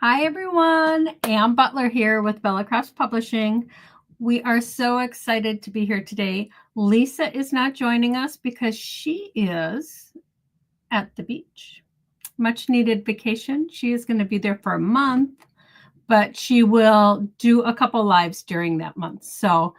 Hi, everyone. Ann Butler here with Bella Crafts Publishing. We are so excited to be here today. Lisa is not joining us because she is at the beach. Much needed vacation. She is going to be there for a month, but she will do a couple lives during that month. So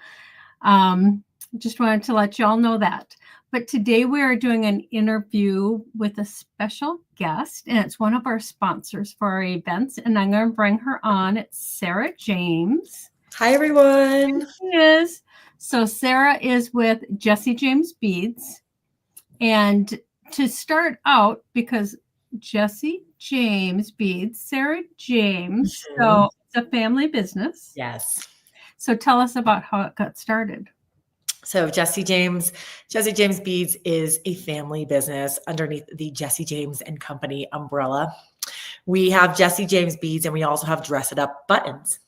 just wanted to let you all know that. But today we are doing an interview with a special guest, and it's one of our sponsors for our events. And I'm going to bring her on. It's Sarah James. Hi, everyone. She is. So Sarah is with Jesse James Beads. And to start out, because Jesse James Beads, Sarah James, so it's a family business. Yes. So tell us about how it got started. So Jesse James Beads is a family business underneath the Jesse James and Company umbrella. We have Jesse James Beads, and we also have Dress It Up buttons.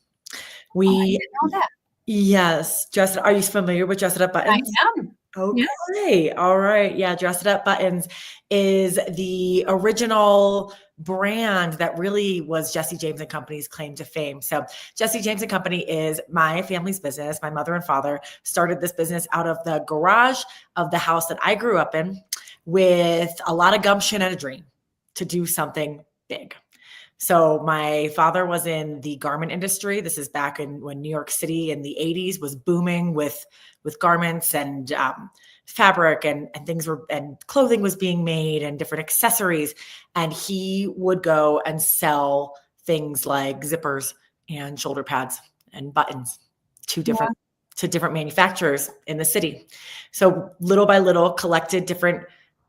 I didn't know that. Yes. Are you familiar with Dress It Up buttons? I am. Okay. Yes. All right. Yeah. Dress It Up buttons is the original brand that really was Jesse James and Company's claim to fame. So Jesse James and Company is my family's business. My mother and father started this business out of the garage of the house that I grew up in with a lot of gumption and a dream to do something big. So my father was in the garment industry. This is back when New York City in the 80s was booming with garments and fabric and things and clothing was being made and different accessories. And he would go and sell things like zippers and shoulder pads and buttons to different manufacturers in the city. So little by little collected different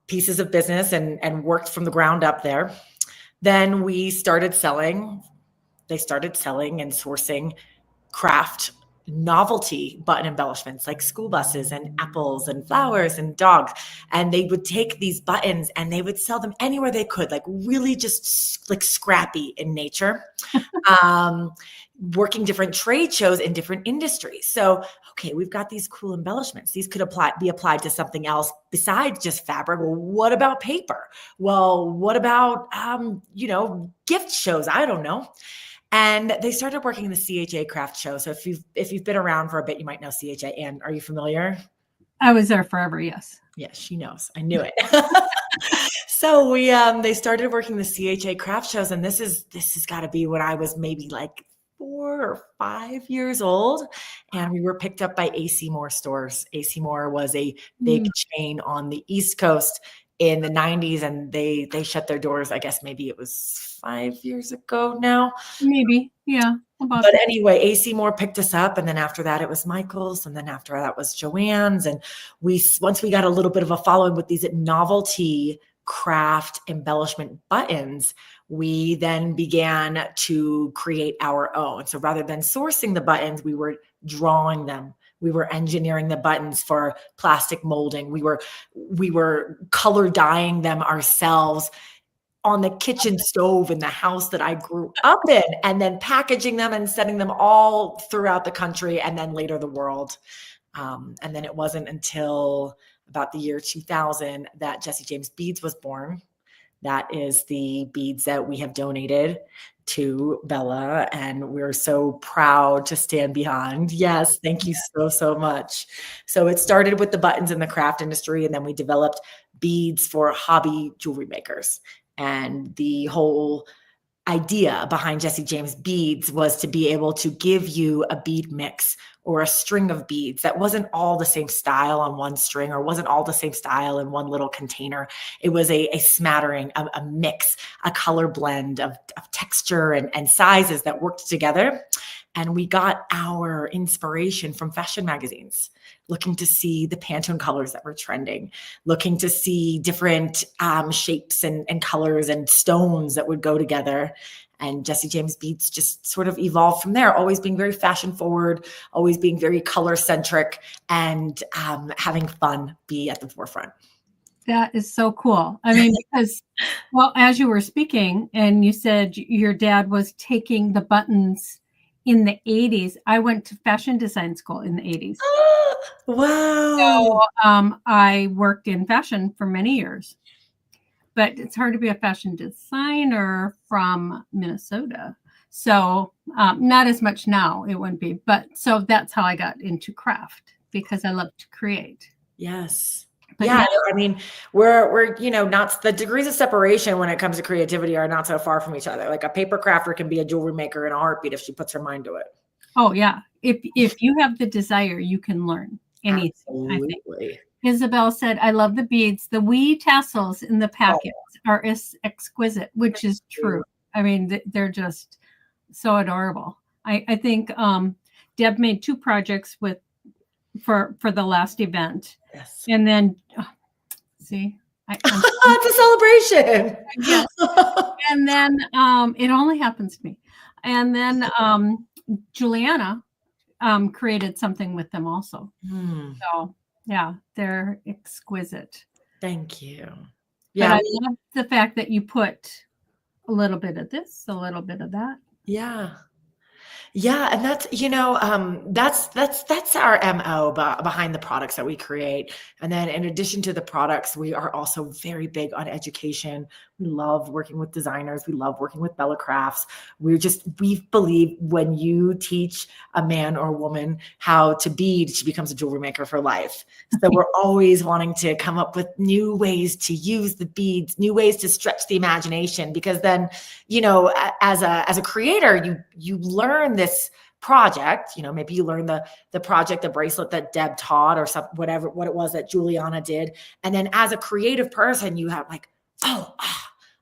pieces of business and worked from the ground up there. Then they started selling and sourcing craft novelty button embellishments like school buses and apples and flowers and dogs. And they would take these buttons and they would sell them anywhere they could, like really just like scrappy in nature, working different trade shows in different industries. So, okay, we've got these cool embellishments. These could be applied to something else besides just fabric. Well, what about paper? Well, what about, gift shows? I don't know. And they started working in the CHA craft show. So if you've been around for a bit, you might know CHA. And are you familiar? I was there forever. Yes. Yes, she knows. I knew it. So they started working the CHA craft shows, and this has got to be when I was maybe like 4 or 5 years old, and we were picked up by AC Moore stores. AC Moore was a big chain on the East Coast in the 90s, and they shut their doors. I guess maybe it was 5 years ago now. Maybe, yeah. But anyway, AC Moore picked us up, and then after that it was Michael's, and then after that was Joann's, and once we got a little bit of a following with these novelty craft embellishment buttons, we then began to create our own. So rather than sourcing the buttons, we were drawing them. We were engineering the buttons for plastic molding. We were color dyeing them ourselves on the kitchen stove in the house that I grew up in, and then packaging them and sending them all throughout the country and then later the world. And then it wasn't until about the year 2000 that Jesse James Beads was born. That is the beads that we have donated to Bella, and we're so proud to stand behind. Yes, thank you so much. So it started with the buttons in the craft industry, and then we developed beads for hobby jewelry makers. And the whole idea behind Jesse James Beads was to be able to give you a bead mix or a string of beads that wasn't all the same style on one string or wasn't all the same style in one little container. It was a smattering, a mix, a color blend of texture and sizes that worked together. And we got our inspiration from fashion magazines, looking to see the Pantone colors that were trending, looking to see different shapes and colors and stones that would go together. And Jesse James Beads just sort of evolved from there, always being very fashion forward, always being very color centric, and having fun be at the forefront. That is so cool. I mean, because, well, as you were speaking and you said your dad was taking the buttons in the 80s, I went to fashion design school in the 80s. Wow. So I worked in fashion for many years. But it's hard to be a fashion designer from Minnesota. So not as much now, it wouldn't be. But so that's how I got into craft, because I love to create. Yes. But Yeah, now, I mean, we're not the degrees of separation when it comes to creativity are not so far from each other. Like a paper crafter can be a jewelry maker in a heartbeat if she puts her mind to it. oh yeah, if you have the desire, you can learn anything. I think Absolutely. Isabel said, "I love the beads. The wee tassels in the packets are exquisite," which is true. I mean, they're just so adorable. I think Deb made 2 projects for the last event, Yes. and then see, It's a celebration. yes, and then it only happens to me, and then Juliana created something with them also. So yeah, they're exquisite. Thank you. But Yeah. I love the fact that you put a little bit of this, a little bit of that. Yeah. Yeah, and that's that's our MO behind the products that we create. And then in addition to the products, we are also very big on education. We love working with designers. We love working with Bella Crafts. We believe when you teach a man or a woman how to bead, she becomes a jewelry maker for life. So we're always wanting to come up with new ways to use the beads, new ways to stretch the imagination, because then, as a creator, you learn this project. Maybe you learn the project, the bracelet that Deb taught, or what it was that Juliana did. And then as a creative person, you have like,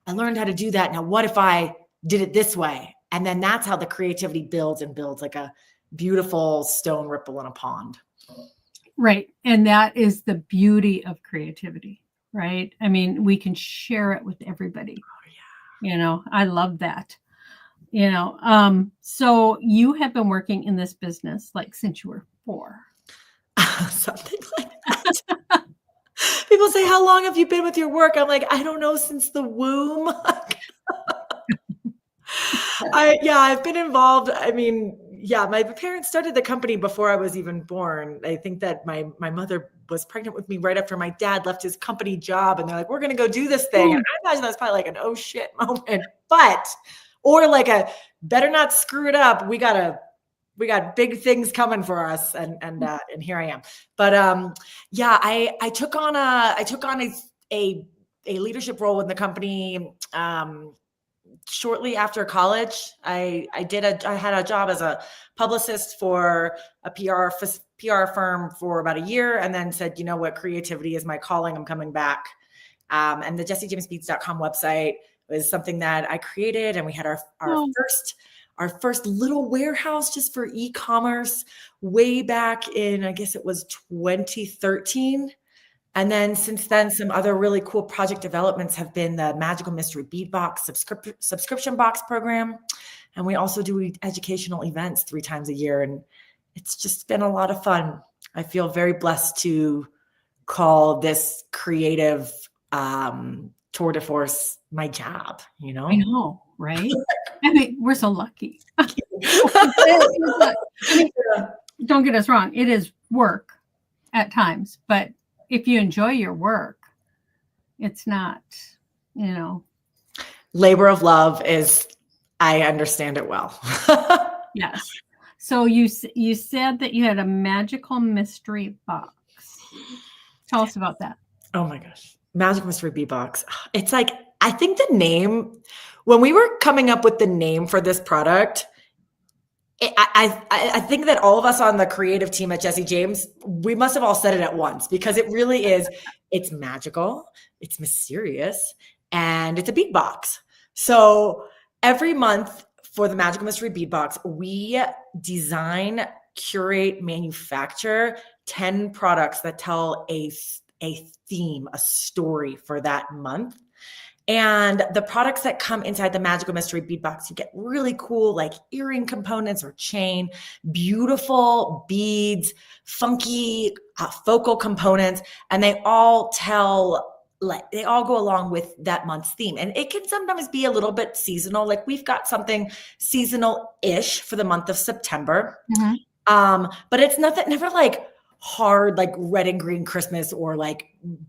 I learned how to do that. Now, what if I did it this way? And then that's how the creativity builds and builds, like a beautiful stone ripple in a pond. Right. And that is the beauty of creativity, right? I mean, we can share it with everybody. Oh, yeah. I love that. So you have been working in this business like since you were 4. Something like that. People say, how long have you been with your work? I'm like, I don't know, since the womb. I've been involved. I mean, my parents started the company before I was even born. I think that my mother was pregnant with me right after my dad left his company job, and they're like, we're going to go do this thing. And I imagine that's probably like an oh shit moment, or like a better not screw it up. We got big things coming for us, and here I am. But I took on a leadership role in the company shortly after college. I had a job as a publicist for a PR firm for about a year, and then said, you know what, creativity is my calling. I'm coming back. And the JessieJamesBeads.com website was something that I created, and we had our first little warehouse just for e-commerce way back in, I guess it was 2013. And then since then, some other really cool project developments have been the Magical Mystery Bead Box subscription box program. And we also do educational events 3 times a year. And it's just been a lot of fun. I feel very blessed to call this creative tour de force my job, I know, right? I mean, we're so lucky. Don't get us wrong. It is work at times, but if you enjoy your work, it's not, labor of love is, I understand it well. Yes. So you said that you had a magical mystery box. Tell us about that. Oh my gosh. Magical Mystery Bead Box. It's like, I think the name, when we were coming up with the name for this product, I think that all of us on the creative team at Jessie James, we must have all said it at once, because it really is, it's magical, it's mysterious, and it's a bead box. So every month for the Magical Mystery Bead Box, we design, curate, manufacture 10 products that tell a theme, a story for that month. And the products that come inside the Magical Mystery Bead Box, you get really cool like earring components or chain, beautiful beads, funky focal components, and they all go along with that month's theme. And it can sometimes be a little bit seasonal. Like we've got something seasonal-ish for the month of September. Mm-hmm. But it's never like, hard, like red and green Christmas or like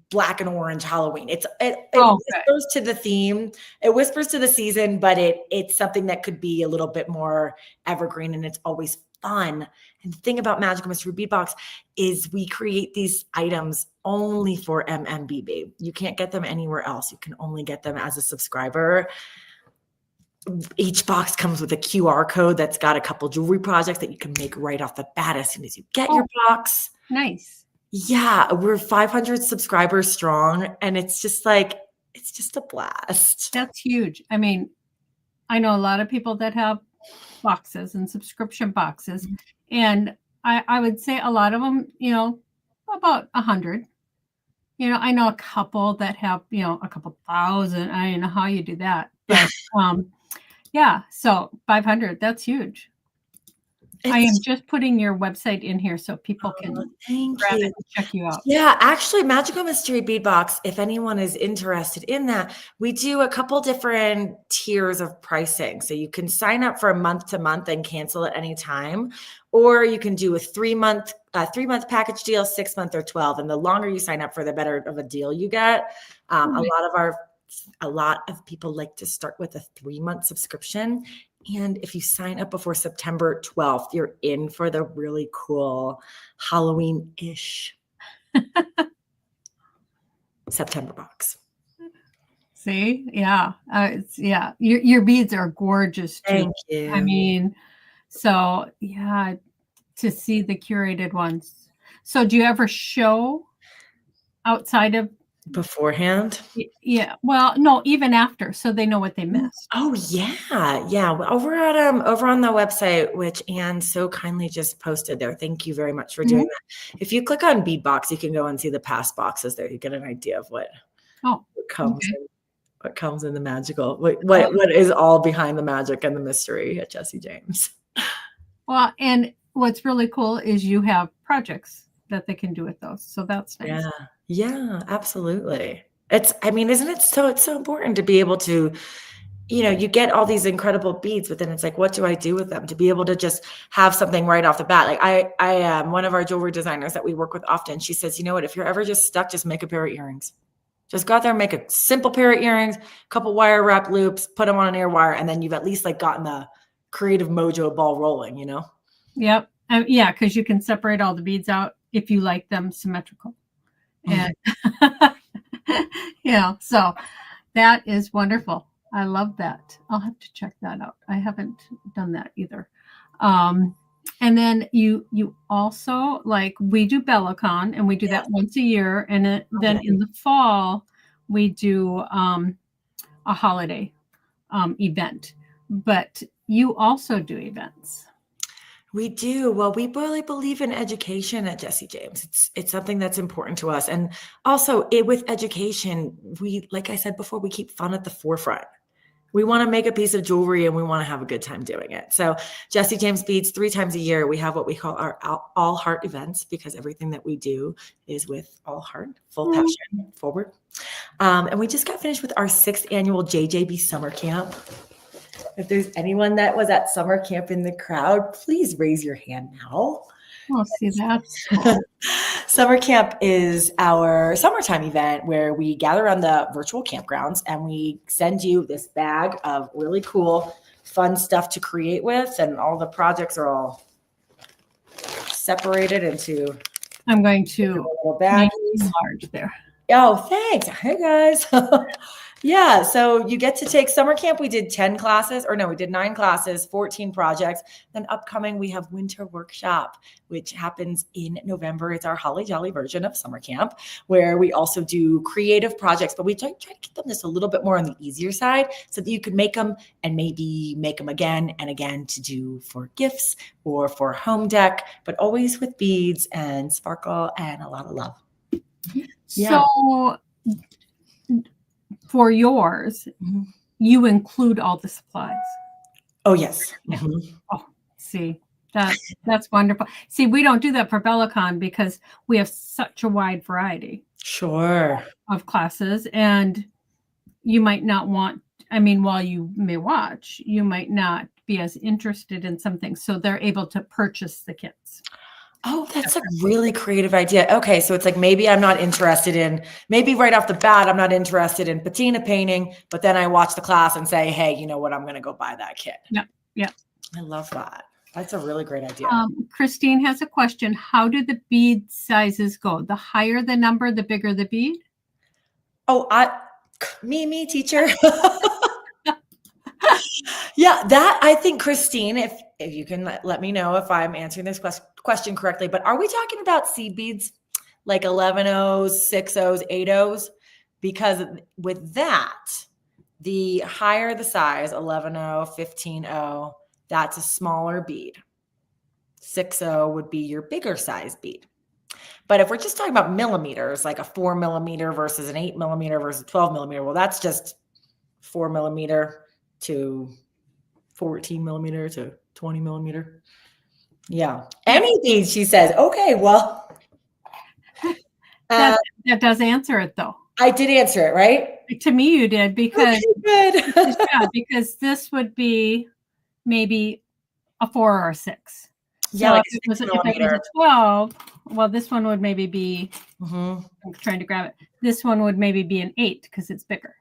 black and orange Halloween. It Oh, good. whispers to the theme, it whispers to the season, but it's something that could be a little bit more evergreen, and it's always fun. And the thing about Magical Mystery Bead Box is we create these items only for MMBB. You can't get them anywhere else. You can only get them as a subscriber. Each box comes with a QR code that's got a couple jewelry projects that you can make right off the bat as soon as you get your box. Nice. Yeah, we're 500 subscribers strong, and it's just a blast. That's huge. I mean, I know a lot of people that have boxes and subscription boxes, and I would say a lot of them, about 100. I know a couple that have, a couple thousand. I don't know how you do that, but yeah, so 500, that's huge. I am just putting your website in here so people can grab it and check you out. Yeah, actually, Magical Mystery Bead Box, if anyone is interested in that, we do a couple different tiers of pricing. So you can sign up for a month to month and cancel at any time, or you can do a 3-month package deal, 6-month or 12. And the longer you sign up for, the better of a deal you get. A lot of people like to start with a 3-month subscription. And if you sign up before September 12th, you're in for the really cool Halloween-ish September box. See? Yeah. Your beads are gorgeous too. Thank you. I mean, so yeah, to see the curated ones. So do you ever show outside of beforehand? Yeah. Well, no, even after, so they know what they missed. Oh yeah. Yeah. Over on the website, which Anne so kindly just posted there. Thank you very much for doing that. If you click on Bead Box, you can go and see the past boxes there. You get an idea of what comes in the magical, what is all behind the magic and the mystery at Jessie James. Well, and what's really cool is you have projects that they can do with those. So that's nice. Yeah, absolutely. Isn't it it's so important to be able to, you get all these incredible beads, but then it's like, what do I do with them? To be able to just have something right off the bat. Like I am one of our jewelry designers that we work with often. She says, you know what, if you're ever just stuck, just make a pair of earrings. Just go out there and make a simple pair of earrings, a couple wire wrap loops, put them on an ear wire, and then you've at least gotten the creative mojo ball rolling, Yep. Yeah, because you can separate all the beads out if you like them symmetrical. And so that is wonderful. I love that. I'll have to check that out. I haven't done that either. And then you also, like, we do BellaCon, and we do that once a year. And then in the fall, we do a holiday event. But you also do events. We do. Well, we really believe in education at Jessie James. It's something that's important to us. And also with education, like I said before, we keep fun at the forefront. We want to make a piece of jewelry and we want to have a good time doing it. So Jessie James Beads, 3 times a year, we have what we call our all heart events, because everything that we do is with all heart, full passion, forward. And we just got finished with our 6th annual JJB summer camp. If there's anyone that was at summer camp in the crowd, please raise your hand now. I'll see that. Summer camp is our summertime event where we gather on the virtual campgrounds and we send you this bag of really cool, fun stuff to create with. And all the projects are all separated into I'm going to little bags. Large there. Oh, thanks. Hey, guys. Yeah, so you get to take summer camp. We did 10 classes, or no, we did 9 classes, 14 projects. Then upcoming, we have winter workshop, which happens in November. It's our holly jolly version of summer camp, where we also do creative projects, but we try to get them just a little bit more on the easier side so that you can make them and maybe make them again and again to do for gifts or for home deck, but always with beads and sparkle and a lot of love. Yeah. So for yours, you include all the supplies. Oh, yes. Yeah. Oh, see, that's wonderful. See, we don't do that for BellaCon because we have such a wide variety. Sure. Of classes, and you might not want, while you may watch, you might not be as interested in something. So they're able to purchase the kits. Oh, that's a really creative idea. Okay, so it's like maybe I'm not interested in, maybe right off the bat, I'm not interested in patina painting, but then I watch the class and say, hey, you know what? I'm going to go buy that kit. Yep. Yep. I love that. That's a really great idea. Christine has a question. How do the bead sizes go? The higher the number, the bigger the bead? Oh, me, teacher. Yeah, that I think, Christine, if you can let me know if I'm answering this question correctly, but are we talking about seed beads like 11 O's, 6 O's, 8 O's? Because with that, the higher the size, 11 O, 15 O, that's a smaller bead. 6 O would be your bigger size bead. But if we're just talking about millimeters, like a 4 millimeter versus an 8 millimeter versus 12 millimeter, well, that's just 4 millimeter to 14 millimeter to 20 millimeter. Yeah. Any beads, she says. Okay, well. That does answer it, though. I did answer it, right? To me, you did, because, okay, good. yeah, because this would be maybe a 4 or a 6. Yeah, so like if it was a 12, well, this one would maybe be, I'm trying to grab it. This one would maybe be an 8 because it's bigger.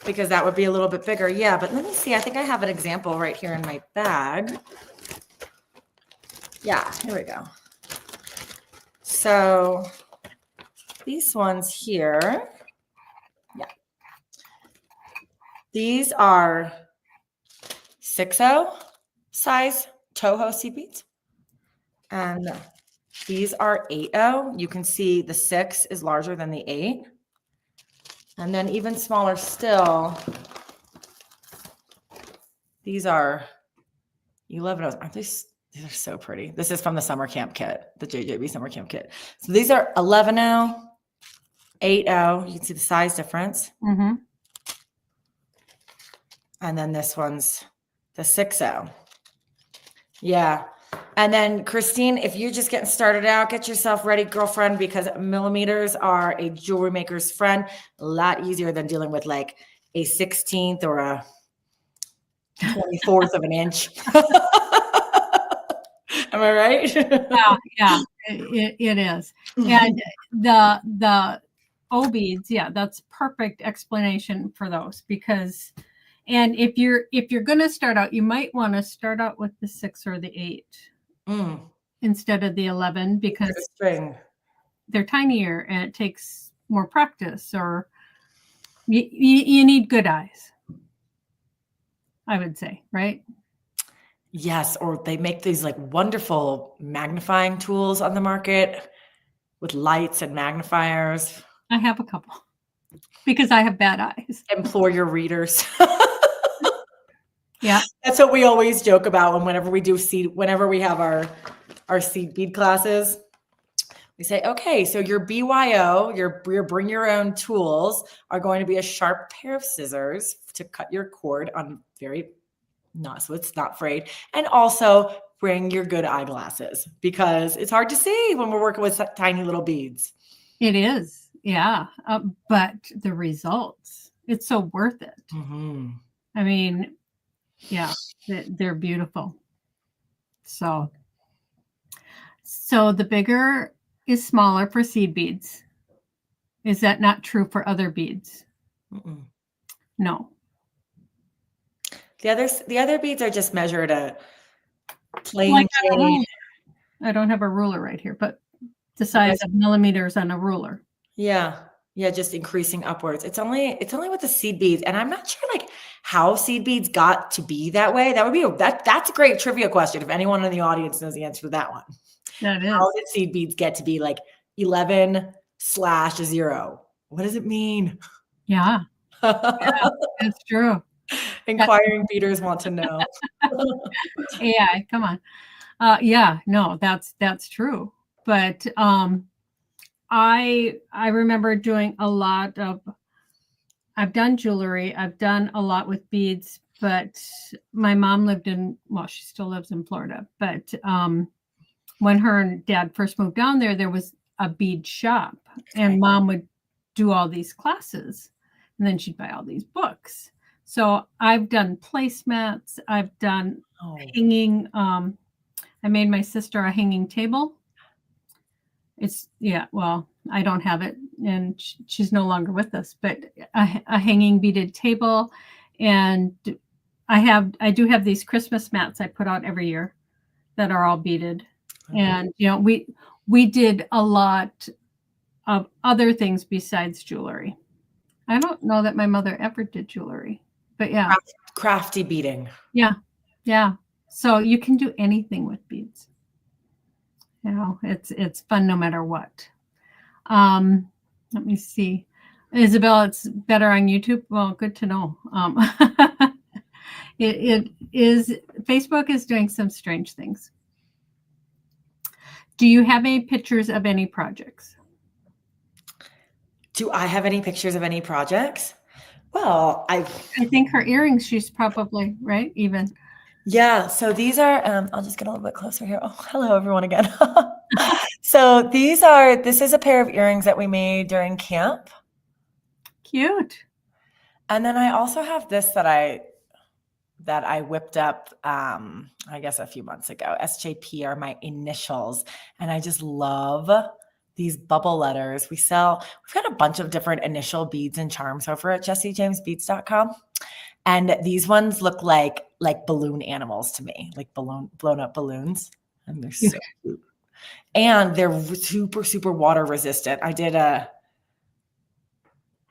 Because that would be a little bit bigger. Yeah, but let me see. I think I have an example right here in my bag. Yeah, here we go. So these ones here, yeah. These are 6O size Toho seed beads. And these are 8O. You can see the 6 is larger than the 8. And then even smaller still, these are 11 O's. Aren't these are so pretty. This is from the summer camp kit, the JJB summer camp kit. So these are 11 O, 8 O. You can see the size difference. Mm-hmm. And then this one's the 6 O. Yeah. And then Christine, if you're just getting started out, get yourself ready, girlfriend, because millimeters are a jewelry maker's friend. A lot easier than dealing with like a 16th or a 24th of an inch. Am I right? Yeah, it is. And the O beads, yeah, that's perfect explanation for those, because, and if you're going to start out, you might want to start out with the 6 or the 8 instead of the 11, because they're tinier and it takes more practice, or you need good eyes, I would say, right? Yes, or they make these like wonderful magnifying tools on the market with lights and magnifiers. I have a couple because I have bad eyes. Implore your readers. Yeah. That's what we always joke about whenever we have our seed bead classes. We say, okay, so your BYO, your bring your own tools are going to be a sharp pair of scissors to cut your cord on so it's not frayed. And also bring your good eyeglasses, because it's hard to see when we're working with tiny little beads. It is. Yeah. But the results, it's so worth it. Mm-hmm. I mean, yeah, they're beautiful. So the bigger is smaller for seed beads. Is that not true for other beads? Mm-mm. No. The other beads are just measured at plain Jane. I don't have a ruler right here, but the size of millimeters on a ruler. Yeah. Yeah, just increasing upwards. It's only with the seed beads, and I'm not sure like how seed beads got to be that way. That would be that's a great trivia question. If anyone in the audience knows the answer to that one, that is. How did seed beads get to be like 11/0? What does it mean? Yeah, that's true. Inquiring beaters want to know. Yeah, come on. Yeah, no, that's true. But I remember doing a lot of, I've done jewelry, I've done a lot with beads, but my mom she still lives in Florida, but when her and dad first moved down there was a bead shop, and mom would do all these classes, and then she'd buy all these books. So I've done placemats, I've done hanging, I made my sister a hanging table. Well, I don't have it, and she's no longer with us, but a hanging beaded table, and I do have these Christmas mats I put out every year that are all beaded. And we did a lot of other things besides jewelry. I don't know that my mother ever did jewelry, but yeah. Crafty beading. Yeah. Yeah. So you can do anything with beads. It's fun no matter what. Let me see. Isabel, it's better on YouTube. Well, good to know. It is, Facebook is doing some strange things. Do you have any pictures of any projects? Do I have any pictures of any projects? Well, I think her earrings, she's probably right. Even. Yeah. So these are, I'll just get a little bit closer here. Oh, hello everyone again. So this is a pair of earrings that we made during camp. Cute. And then I also have this that I whipped up, I guess a few months ago. SJP are my initials. And I just love these bubble letters. We've got a bunch of different initial beads and charms over at jessiejamesbeads.com. And these ones look like balloon animals to me, like blown up balloons. And they're so cute. And they're super, super water resistant.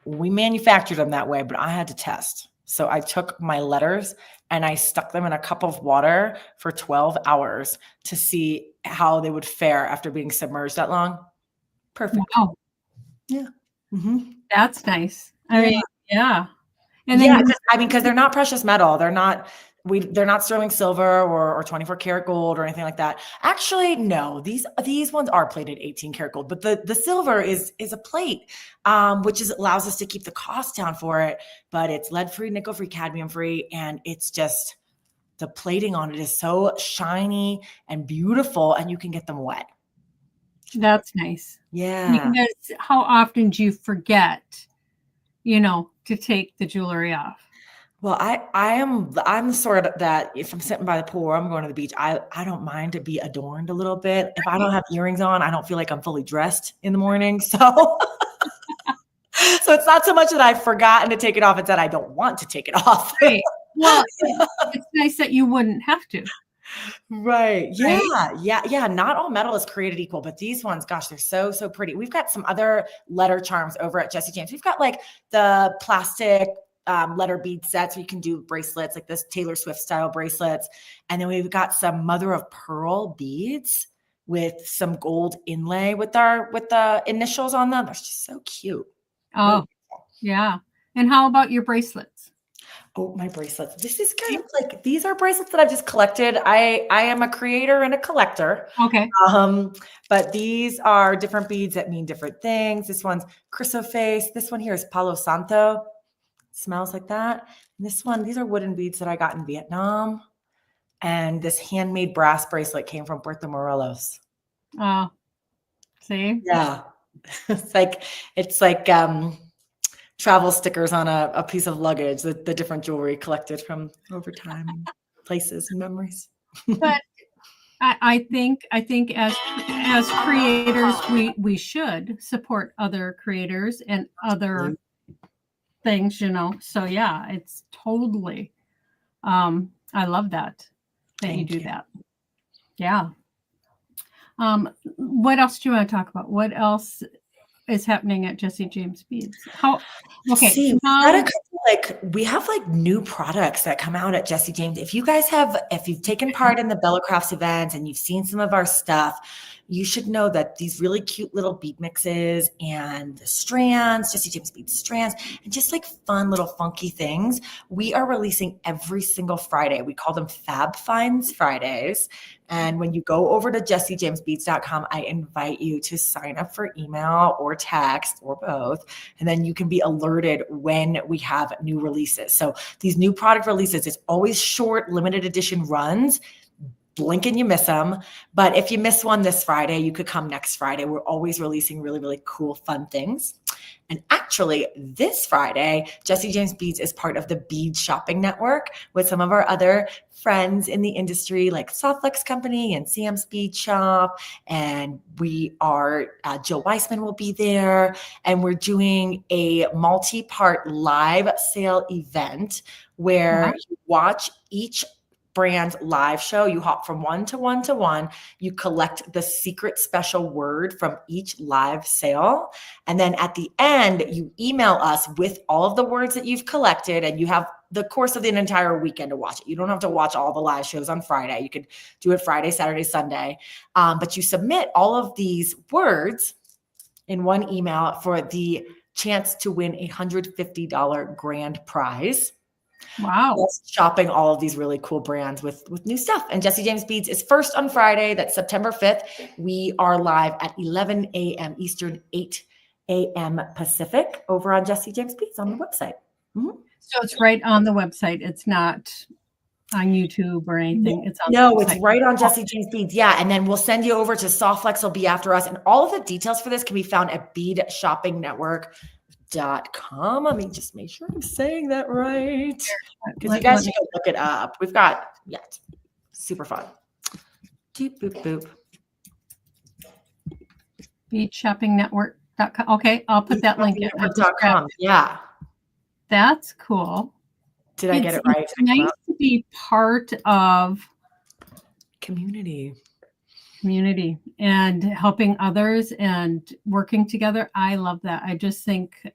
We manufactured them that way, but I had to test. So I took my letters and I stuck them in a cup of water for 12 hours to see how they would fare after being submerged that long. Perfect. Wow. Yeah. Mm-hmm. That's nice. I mean, yeah. And then because they're not precious metal. They're not sterling silver or 24 karat gold or anything like that. Actually, no, these ones are plated 18 karat gold, but the silver is a plate, which allows us to keep the cost down for it, but it's lead free, nickel free, cadmium free. And it's just, the plating on it is so shiny and beautiful, and you can get them wet. That's nice. Yeah. Because how often do you forget, to take the jewelry off? Well, I'm sort of that if I'm sitting by the pool or I'm going to the beach, I don't mind to be adorned a little bit. If I don't have earrings on, I don't feel like I'm fully dressed in the morning. So it's not so much that I've forgotten to take it off, it's that I don't want to take it off. Right. Well, it's nice that you wouldn't have to. Right. Yeah. Right? Yeah. Not all metal is created equal, but these ones, gosh, they're so, so pretty. We've got some other letter charms over at Jessie James. We've got like the plastic letter bead sets. We can do bracelets like this Taylor Swift style bracelets. And then we've got some mother of pearl beads with some gold inlay with the initials on them. They're just so cute. Oh, yeah. And how about your bracelets? Oh, my bracelets. This is kind of like, these are bracelets that I've just collected. I am a creator and a collector. Okay. But these are different beads that mean different things. This one's chrysoprase. This one here is Palo Santo. Smells like that. And this one, these are wooden beads that I got in Vietnam. And this handmade brass bracelet came from Puerto Morelos. Oh, see? Yeah. It's like travel stickers on a piece of luggage, the different jewelry collected from over time, places and memories. But I think as creators, we should support other creators and other things, So yeah, it's totally, I love that you do that. Yeah. What else do you want to talk about? What else is happening at Jessie James Beads? We have new products that come out at Jessie James. If you've taken part in the Bella Crafts events and you've seen some of our stuff, you should know that these really cute little bead mixes and the strands, Jessie James Beads strands, and just fun little funky things, we are releasing every single Friday. We call them Fab Finds Fridays. And when you go over to jessiejamesbeads.com, I invite you to sign up for email or text or both. And then you can be alerted when we have new releases. So these new product releases, it's always short, limited edition runs. Blink and you miss them. But if you miss one this Friday, you could come next Friday. We're always releasing really, really cool, fun things. And actually, this Friday, Jesse James Beads is part of the Bead Shopping Network with some of our other friends in the industry like Softflex Company and Sam's Bead Shop. And we are, Jill Weissman will be there. And we're doing a multi-part live sale event where you watch each brand's live show. You hop from one to one to one. You collect the secret special word from each live sale. And then at the end, you email us with all of the words that you've collected, and you have the course of the entire weekend to watch it. You don't have to watch all the live shows on Friday. You could do it Friday, Saturday, Sunday. But you submit all of these words in one email for the chance to win a $150 grand prize. Wow. Shopping all of these really cool brands with new stuff. And Jesse James Beads is first on Friday. That's September 5th. We are live at 11 a.m. Eastern, 8 a.m. Pacific over on Jesse James Beads on the website. Mm-hmm. So it's right on the website. It's not on YouTube or anything. It's on the website. It's right on Jesse James Beads. Yeah. And then we'll send you over to Softflex will be after us. And all of the details for this can be found at beadshoppingnetwork.com. Let me just make sure I'm saying that right, because you guys should go look it up. We've got super fun. Boop, boop, boop. Beadshoppingnetwork.com. Okay, I'll put that link in. Yeah, that's cool. Did I get it right? It's nice to be part of community and helping others and working together. I love that. I just think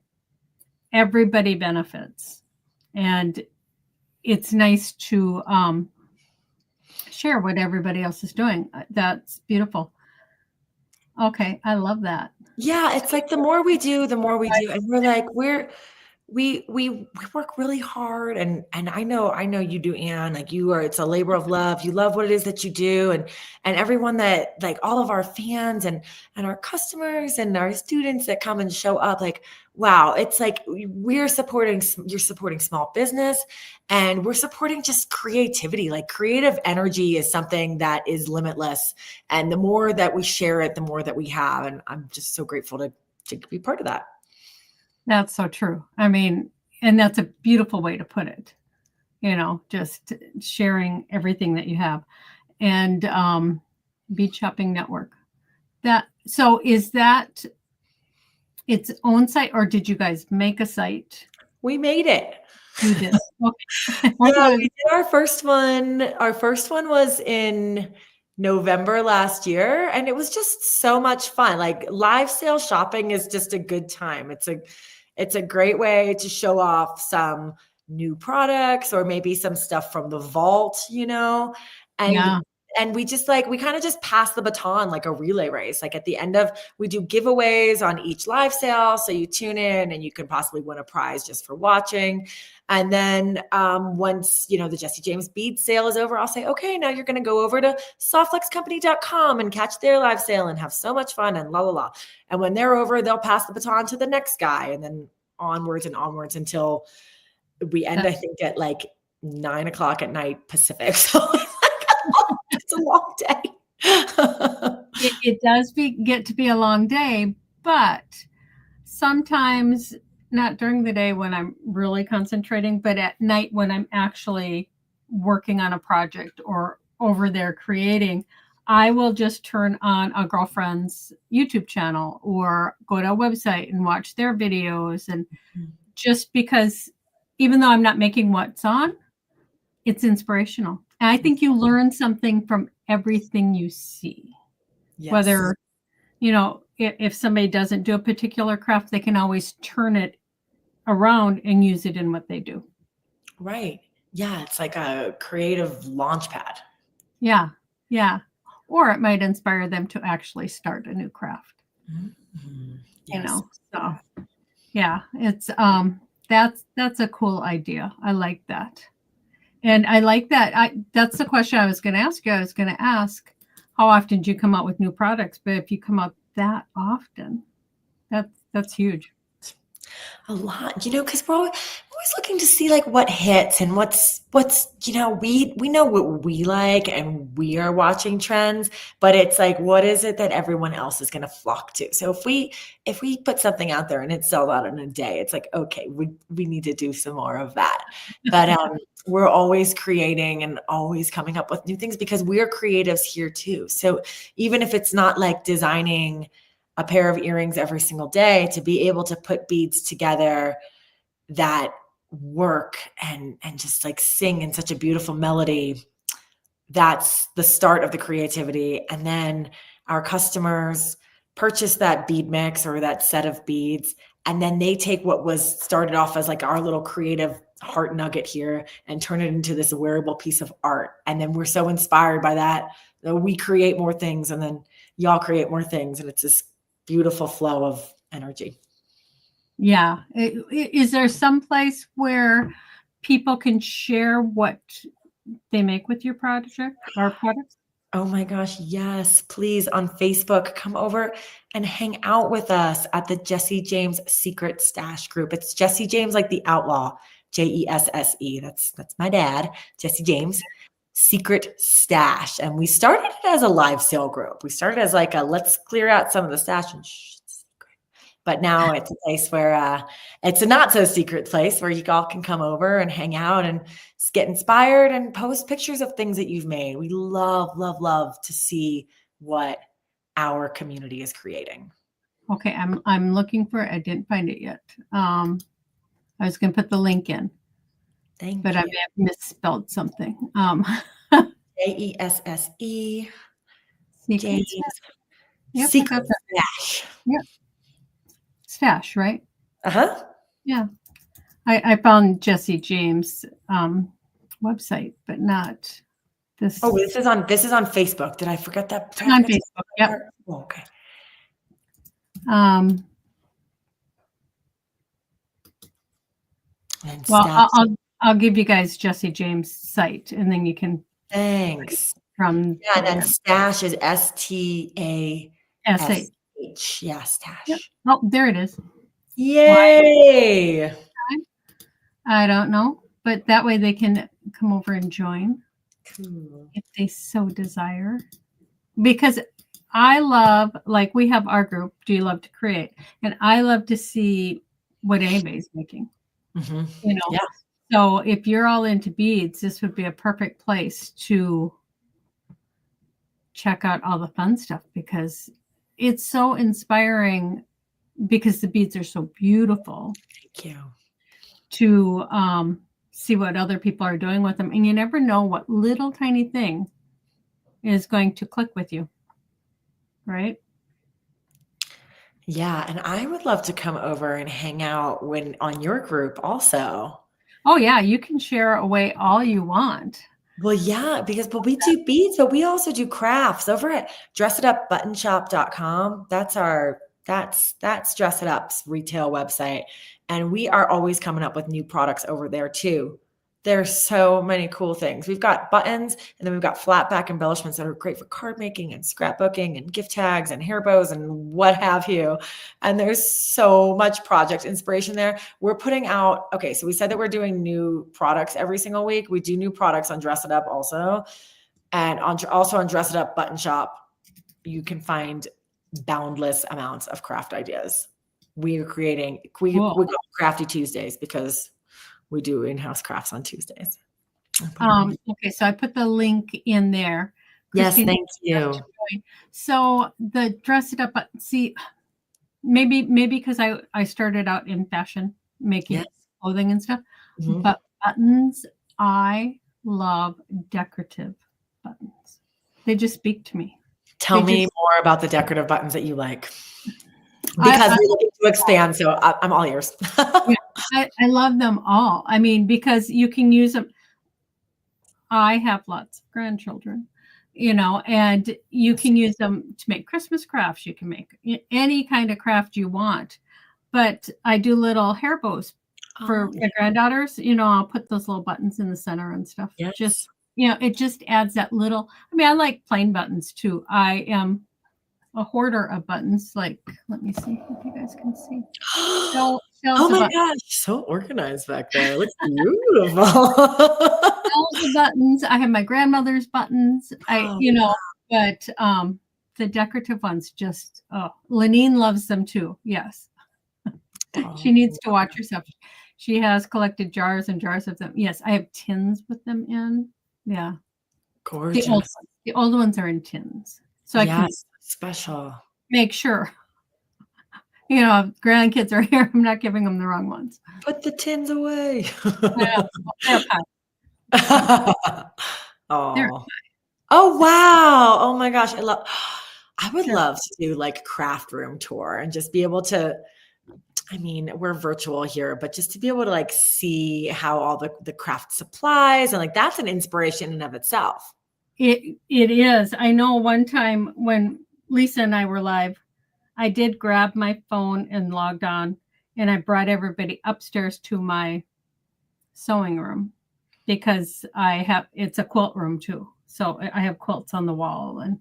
everybody benefits, and it's nice to share what everybody else is doing. That's beautiful. Okay, I love that. Yeah, it's like the more we do, and we're like we work really hard, and I know you do, Anne. Like it's a labor of love. You love what it is that you do, and everyone that, like, all of our fans and our customers and our students that come and show up. Like, wow, it's like you're supporting small business, and we're supporting just creativity. Like, creative energy is something that is limitless, and the more that we share it, the more that we have. And I'm just so grateful to be part of that. That's so true. I mean, and that's a beautiful way to put it, just sharing everything that you have. And Bead Shopping Network. So is that its own site, or did you guys make a site? We made it. You did. Okay. Yeah, we did our first one. Our first one was in November last year, and it was just so much fun. Like, live sale shopping is just a good time. It's a great way to show off some new products, or maybe some stuff from the vault, and we just we kind of just pass the baton like a relay race. Like, at the end we do giveaways on each live sale. So you tune in and you can possibly win a prize just for watching. And then once, the Jesse James Beads sale is over, I'll say, okay, now you're going to go over to softflexcompany.com and catch their live sale and have so much fun and la, la, la. And when they're over, they'll pass the baton to the next guy, and then onwards and onwards until we end, I think, at 9:00 at night Pacific. So it's a long day. It does get to be a long day, but sometimes not during the day when I'm really concentrating, but at night when I'm actually working on a project or over there creating, I will just turn on a girlfriend's YouTube channel or go to a website and watch their videos. And just because, even though I'm not making what's on, it's inspirational. And I think you learn something from everything you see. Yes. Whether, if somebody doesn't do a particular craft, they can always turn it around and use it in what they do. Right. Yeah. It's like a creative launch pad. Yeah. Yeah. Or it might inspire them to actually start a new craft. Mm-hmm. Yes. So yeah, it's, that's a cool idea. I like that. And I like that. That's the question I was going to ask you. I was going to ask, how often do you come out with new products? But if you come out that often, that's huge. A lot, because we're always looking to see like what hits and what's we know what we like and we are watching trends, but it's like what is it that everyone else is going to flock to? So if we put something out there and it sells out in a day, it's like okay, we need to do some more of that. But we're always creating and always coming up with new things because we're creatives here too. So even if it's not like designing a pair of earrings every single day, to be able to put beads together that work and just like sing in such a beautiful melody, that's the start of the creativity. And then our customers purchase that bead mix or that set of beads, and then they take what was started off as like our little creative heart nugget here and turn it into this wearable piece of art. And then we're so inspired by that we create more things, and then y'all create more things, and it's this beautiful flow of energy. Yeah. Is there some place where people can share what they make with your project or products? Oh my gosh, yes. Please, on Facebook, come over and hang out with us at the Jesse James Secret Stash group. It's Jesse James, like the outlaw, Jesse. That's my dad, Jesse James Secret Stash. And we started it as a live sale group. We started as like a let's clear out some of the stash and it's secret. But now it's a place where it's a not so secret place where you all can come over and hang out and get inspired and post pictures of things that you've made. We love, love, love to see what our community is creating. Okay, I'm looking for it. I didn't find it yet. I was going to put the link in, but I may have misspelled something. Jesse James. Yep, Secret Stash. Yep. Stash, right? Uh-huh. Yeah. I found Jesse James website, but not this. Oh, this is on Facebook. Did I forget that? On Facebook. Yep. Oh, okay. Well, I'll give you guys Jesse James' site, and then you can. Thanks. From and then Stash is STASH. Yeah, Stash. Yep. Oh, there it is. Yay! I don't know, but that way they can come over and join if they so desire. Because I love, like we have our group, Do You Love to Create? And I love to see what anybody's making. Mm-hmm. Yeah. So if you're all into beads, this would be a perfect place to check out all the fun stuff because it's so inspiring because the beads are so beautiful. Thank you. To see what other people are doing with them. And you never know what little tiny thing is going to click with you. Right? Yeah. And I would love to come over and hang out on your group also. Oh, yeah. You can share away all you want. Well, yeah, because we do beads, but we also do crafts over at dressedupbuttonshop.com. That's Dress It Up's retail website. And we are always coming up with new products over there too. There's so many cool things. We've got buttons, and then we've got flat back embellishments that are great for card making and scrapbooking and gift tags and hair bows and what have you. And there's so much project inspiration there. We're putting out, okay, so we said that we're doing new products every single week. We do new products on Dress It Up also. And also on Dress It Up Button Shop, you can find boundless amounts of craft ideas. We are creating, we call it Crafty Tuesdays because we do in-house crafts on Tuesdays. Okay, so I put the link in there. Yes, thank you. So the Dress It Up, see, maybe because I started out in fashion, making clothing and stuff, but buttons, I love decorative buttons. They just speak to me. Tell me more about the decorative buttons that you like. Because we're looking to expand, so I'm all ears. I love them all. I mean, because you can use them. I have lots of grandchildren, and you can use them to make Christmas crafts. You can make any kind of craft you want. But I do little hair bows for my granddaughters. I'll put those little buttons in the center and stuff. Yes. Just, it just adds that little. I mean, I like plain buttons too. I am a hoarder of buttons. Like, let me see if you guys can see. Shelves Oh of my buttons. gosh, so organized back there. It looks beautiful. Shelves of buttons. I have my grandmother's buttons. Oh, But the decorative ones just, oh, Lenine loves them too. Yes. She needs to watch herself. She has collected jars and jars of them. Yes, I have tins with them in. Yeah. gorgeous. The old ones are in tins. So I can Yes, special. make sure, if grandkids are here, I'm not giving them the wrong ones. Put the tins away. Yeah, they're fine. They're Oh. Oh, wow. Oh my gosh. I would Sure. love to do like craft room tour and just be able to, I mean, we're virtual here, but just to be able to like see how all the craft supplies and like that's an inspiration in and of itself. It is. I know one time when Lisa and I were live, I did grab my phone and logged on, and I brought everybody upstairs to my sewing room because it's a quilt room too. So I have quilts on the wall, and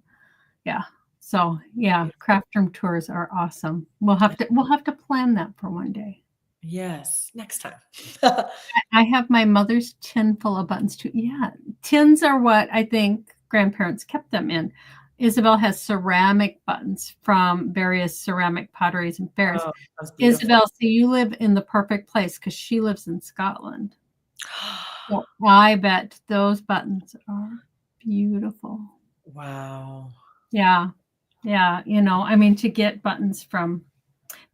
yeah. So yeah, craft room tours are awesome. We'll have to plan that for one day. Yes, next time. I have my mother's tin full of buttons too. Yeah, tins are what I think grandparents kept them in. Isabel has ceramic buttons from various ceramic potteries and fairs. Oh, that's beautiful. Isabel, so you live in the perfect place because she lives in Scotland. So I bet those buttons are beautiful. Wow. Yeah. Yeah. I mean, to get buttons from,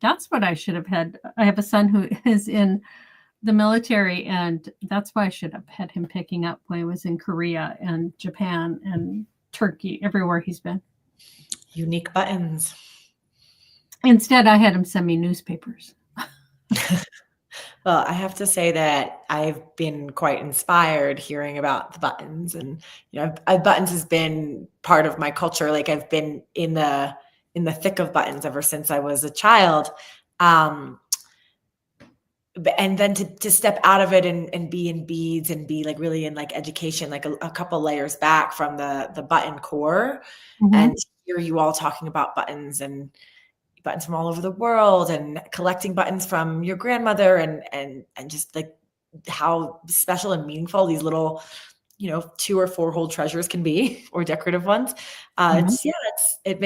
that's what I should have had. I have a son who is in the military, and that's why I should have had him picking up when he was in Korea and Japan and Turkey, everywhere he's been. Unique buttons. Instead, I had him send me newspapers. Well, I have to say that I've been quite inspired hearing about the buttons, and buttons has been part of my culture. Like I've been in the thick of buttons ever since I was a child. And then to step out of it and be in beads and be like really in like education, like a couple layers back from the button core, and hear you all talking about buttons and buttons from all over the world and collecting buttons from your grandmother and just like how special and meaningful these little 2 or 4 hole treasures can be, or decorative ones. It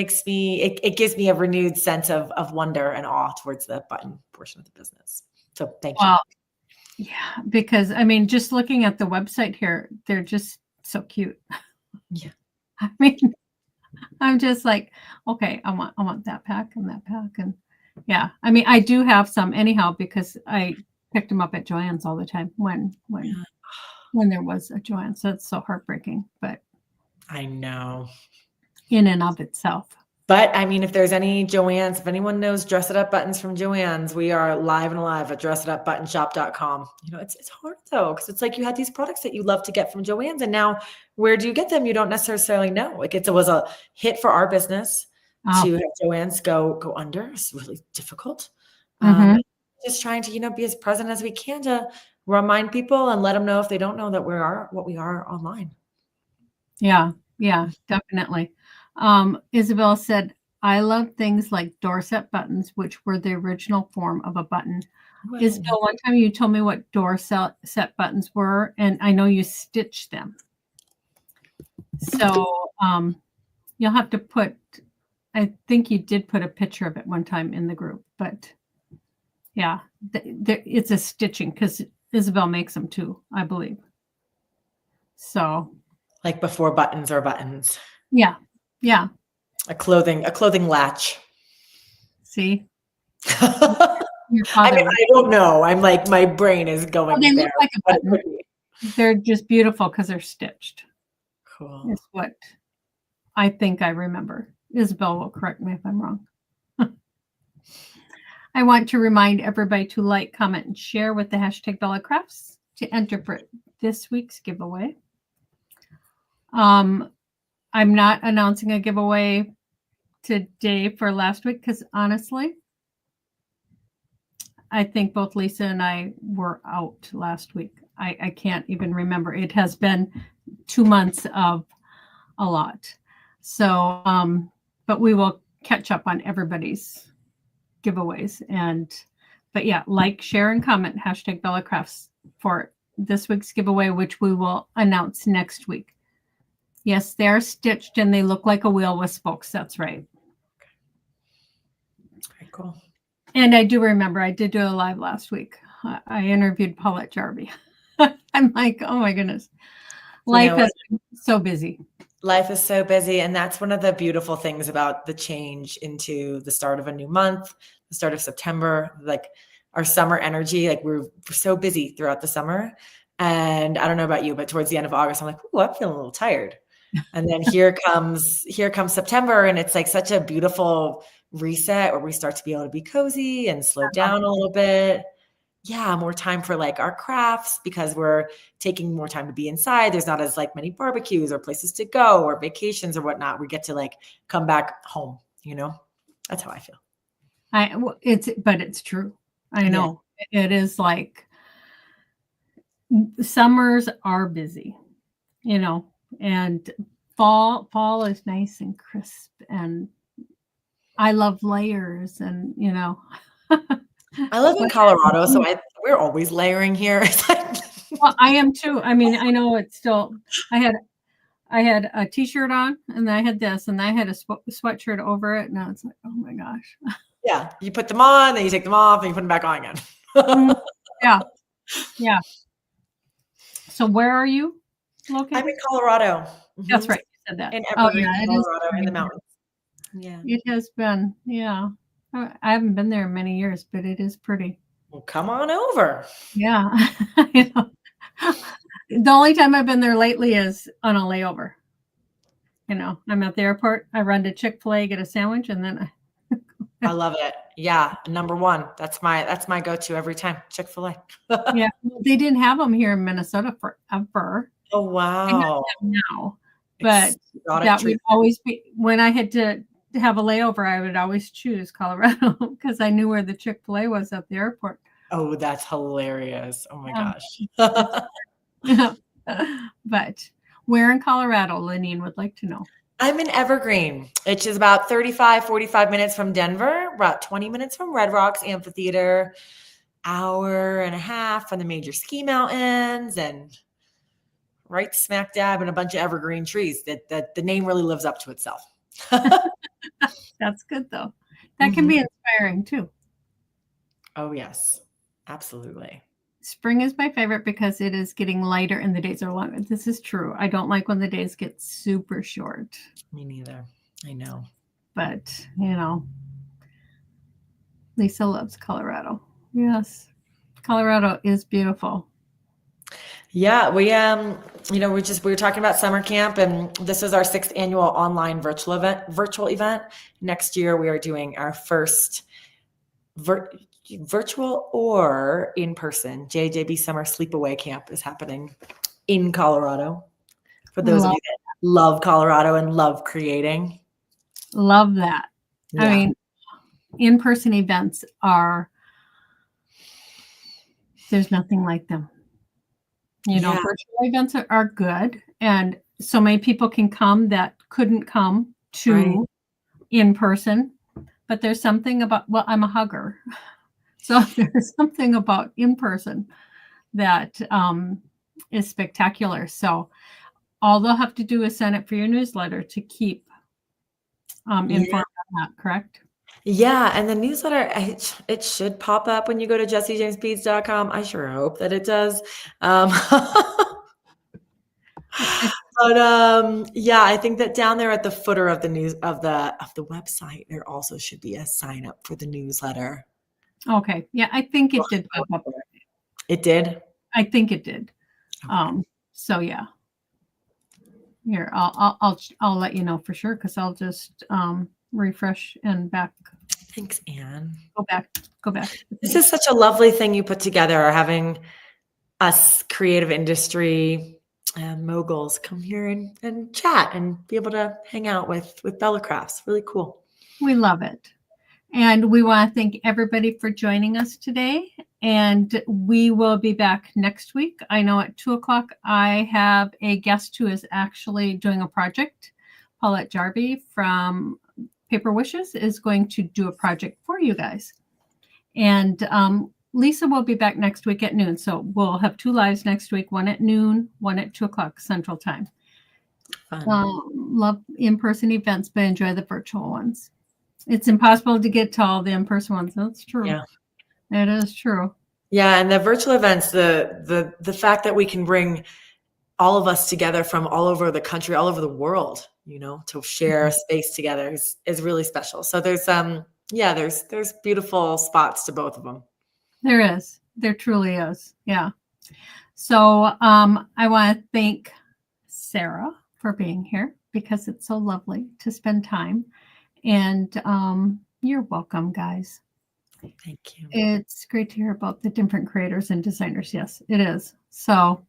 gives me a renewed sense of wonder and awe towards the button portion of the business. So thank you. Yeah, because I mean, just looking at the website here, they're just so cute. Yeah. I mean, I'm just like, okay, I want that pack and that pack. And yeah, I mean, I do have some anyhow, because I picked them up at Joann's all the time when there was a Joann's. So it's so heartbreaking, but I know. In and of itself. But I mean, if there's any Joann's, if anyone knows Dress It Up buttons from Joann's, we are live and alive at dressitupbuttonshop.com. It's hard though, because it's like you had these products that you love to get from Joann's, and now where do you get them? You don't necessarily know. Like it was a hit for our business to have Joann's go under. It's really difficult. Just trying to be as present as we can to remind people and let them know if they don't know that we are what we are online. Yeah, definitely. Isabel said, I love things like Dorset buttons, which were the original form of a button. Wow. Isabel, one time you told me what Dorset buttons were, and I know you stitched them. So you'll have to I think you did put a picture of it one time in the group, but yeah, it's a stitching because Isabel makes them too, I believe. So. Like before buttons or buttons. Yeah. Yeah. A clothing latch. See? I don't know. I'm like, my brain is going they there. Look like a button. They're just beautiful because they're stitched. Cool. Is what I think I remember. Isabel will correct me if I'm wrong. I want to remind everybody to like, comment, and share with the hashtag Bella Crafts to enter for this week's giveaway. I'm not announcing a giveaway today for last week because honestly, I think both Lisa and I were out last week. I can't even remember. It has been 2 months of a lot. So, but we will catch up on everybody's giveaways. But yeah, like, share, and comment hashtag Bella Crafts for this week's giveaway, which we will announce next week. Yes, they're stitched and they look like a wheel with spokes. That's right. Very cool. And I do remember I did do a live last week. I interviewed Paulette Jarvie. I'm like, oh my goodness. Life has been so busy. Life is so busy. And that's one of the beautiful things about the change into the start of a new month, the start of September, like our summer energy. Like we're so busy throughout the summer. And I don't know about you, but towards the end of August, I'm like, oh, I'm feeling a little tired. And then here comes September, and it's like such a beautiful reset where we start to be able to be cozy and slow down a little bit. Yeah, more time for like our crafts because we're taking more time to be inside. There's not as like many barbecues or places to go or vacations or whatnot. We get to like come back home, That's how I feel. But it's true. I know. It is like summers are busy, and fall is nice and crisp, and I love layers, and I live in Colorado, so we're always layering here. Well, I am too. I mean, I know it's still. I had a t-shirt on, and I had this, and I had a sweatshirt over it. Now it's like, oh my gosh. Yeah, you put them on, then you take them off, and you put them back on again. Yeah. So where are you located? I'm in Colorado. That's right. You said that. In Evergreen, Colorado, in the mountains. Yeah. It has been. Yeah. I haven't been there in many years, but it is pretty. Well, come on over. Yeah. The only time I've been there lately is on a layover. I'm at the airport. I run to Chick-fil-A, get a sandwich, and then I love it. Yeah, number one. That's my go-to every time. Chick-fil-A. Yeah, they didn't have them here in Minnesota forever. Oh wow! Now, but that would always be when I had to have a layover. I would always choose Colorado because I knew where the Chick-fil-A was at the airport. Oh, that's hilarious! Oh my gosh! But where in Colorado, Lenine would like to know. I'm in Evergreen, which is about 45 minutes from Denver, about 20 minutes from Red Rocks Amphitheater, hour and a half from the major ski mountains, and right smack dab in a bunch of evergreen trees. That the name really lives up to itself. That's good though. That can be inspiring too. Oh yes, absolutely. Spring is my favorite because it is getting lighter and the days are longer. This is true. I don't like when the days get super short. Me neither. I know. But, Lisa loves Colorado. Yes. Colorado is beautiful. Yeah, we we were talking about summer camp, and this is our 6th annual online virtual event. Next year we are doing our first virtual or in-person JJB Summer Sleepaway Camp is happening in Colorado. For those of you that love Colorado and love creating. Love that. Yeah. I mean, in-person events there's nothing like them. Virtual events are good. And so many people can come that couldn't come to in person. But there's something about, I'm a hugger. So there's something about in person that is spectacular. So all they'll have to do is sign up for your newsletter to keep informed on that, correct? Yeah, and the newsletter, it should pop up when you go to jessiejamesbeads.com. I sure hope that it does. But I think that down there at the footer of the news of the website, there also should be a sign up for the newsletter. Okay. Yeah, I think it did pop up. It did? I think it did. Okay. So yeah. Here, I'll let you know for sure because I'll just refresh and back. Thanks, Anne. Go back. This is such a lovely thing you put together, having us creative industry moguls come here and chat and be able to hang out with Bella Crafts. Really cool. We love it. And we want to thank everybody for joining us today. And we will be back next week. I know at 2:00 I have a guest who is actually doing a project. Paulette Jarvie from Paper Wishes is going to do a project for you guys. And Lisa will be back next week at noon. So we'll have 2 lives next week, one at noon, one at 2:00 Central Time. Love in-person events, but enjoy the virtual ones. It's impossible to get to all the in-person ones. That's true. Yeah. It is true. Yeah, and the virtual events, the fact that we can bring all of us together from all over the country, all over the world, to share a space together is really special. So there's beautiful spots to both of them. There is. There truly is. Yeah. So I want to thank Sarah for being here because it's so lovely to spend time. And you're welcome, guys. Thank you. It's great to hear about the different creators and designers. Yes, it is. So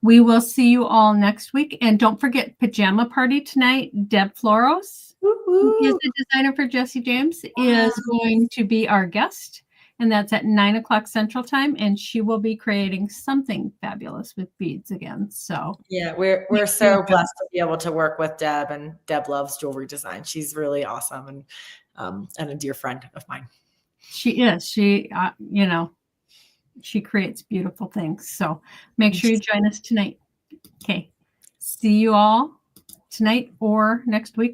we will see you all next week. And don't forget Pajama Party tonight. Deb Floros, who is the designer for Jesse James, is going to be our guest. And that's at 9:00 Central Time. And she will be creating something fabulous with beads again. So yeah, we're so blessed to be able to work with Deb, and Deb loves jewelry design. She's really awesome and a dear friend of mine. She is. She creates beautiful things. So make sure you join us tonight. Okay. See you all tonight or next week.